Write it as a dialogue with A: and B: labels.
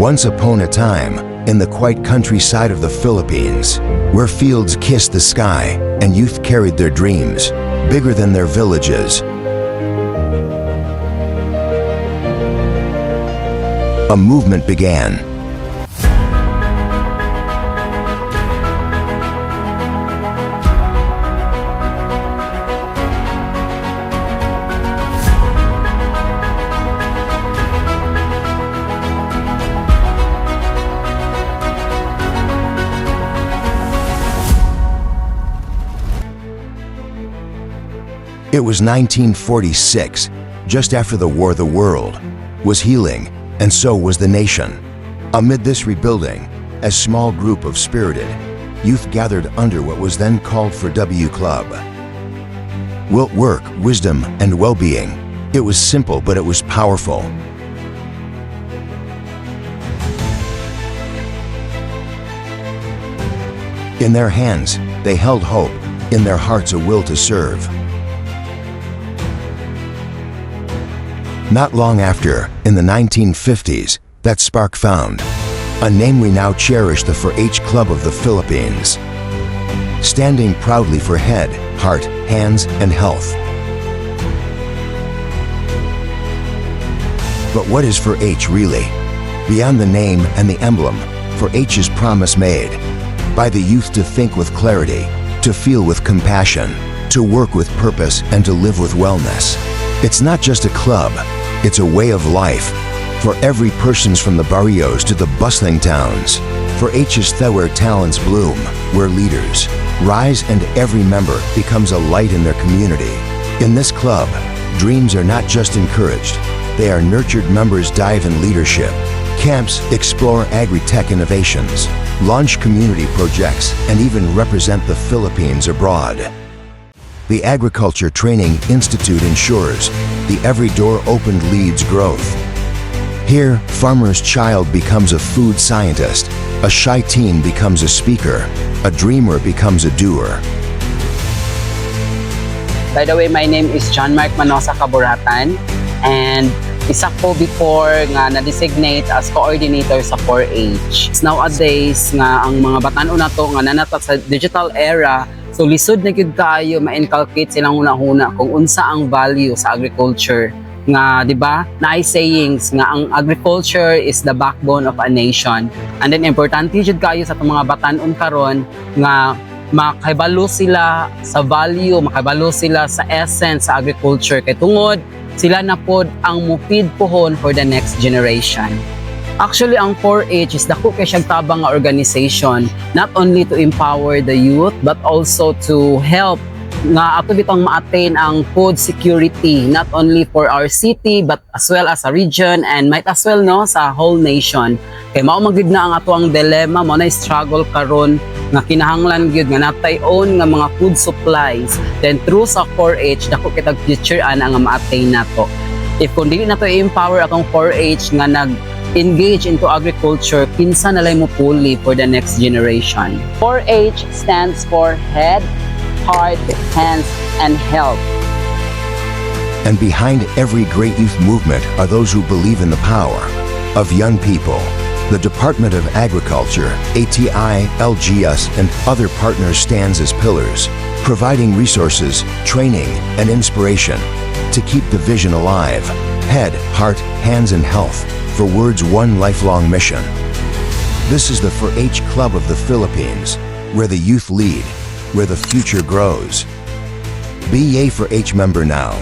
A: Once upon a time, in the quiet countryside of the Philippines, where fields kissed the sky and youth carried their dreams, bigger than their villages, a movement began. It was 1946, just after the war. The world was healing, and so was the nation. Amid this rebuilding, a small group of spirited youth gathered under what was then called for W Club. Work, wisdom, and well-being. It was simple, but it was powerful. In their hands, they held hope. In their hearts, a will to serve. Not long after, in the 1950s, that spark found a name we now cherish, the 4-H Club of the Philippines, standing proudly for head, heart, hands, and health. But what is 4-H really? Beyond the name and the emblem, 4-H is promise made by the youth to think with clarity, to feel with compassion, to work with purpose, and to live with wellness. It's not just a club, it's a way of life for every persons, from the barrios to the bustling towns. 4-H is where talents bloom, where leaders rise, and every member becomes a light in their community. In this club, dreams are not just encouraged, they are nurtured. Members dive in leadership camps, explore agri-tech innovations, launch community projects, and even represent the Philippines abroad. The Agriculture Training Institute ensures the every door opened leads growth. Here, farmer's child becomes a food scientist, a shy teen becomes a speaker, a dreamer becomes a doer.
B: By the way, my name is Marc Mendoza Cabornay, and isa ko before nga na-designate as coordinator sa 4-H. Nowadays nga ang mga batan-o na to nga nanata sa digital era, so lisod na gyud kayo ma-inculcate silang una-una kung unsa ang value sa agriculture. Nga, di ba? Naay sayings nga ang agriculture is the backbone of a nation. And then importante jud kayo sa mga batan-on karon nga makahibalo sila sa value, makahibalo sila sa essence sa agriculture, kay tungod sila na pod ang mupid pohon for the next generation. Actually, ang 4-H is dako kay siyang tabang nga organization, not only to empower the youth but also to help nga ato bitong ma-attain ang food security, not only for our city but as well as a region, and might as well no sa whole nation. Kay mao magid na ang ato ang dilemma, mo na struggle karon nga kinahanglan gyud nga natay own nga mga food supplies. Then through sa 4-H dako kitag future ana nga ma-attain nato. If kung dili nato i-empower atong 4-H nga nag-engage into agriculture, kinsa nalay mo puli for the next generation. 4-H stands for head, heart, hands, and health.
A: And behind every great youth movement are those who believe in the power of young people. The Department of Agriculture, ATI, LGS, and other partners stands as pillars, providing resources, training, and inspiration to keep the vision alive. Head, heart, hands, and health, for words one lifelong mission. This is the 4-H Club of the Philippines, where the youth lead, where the future grows. Be a 4-H member now.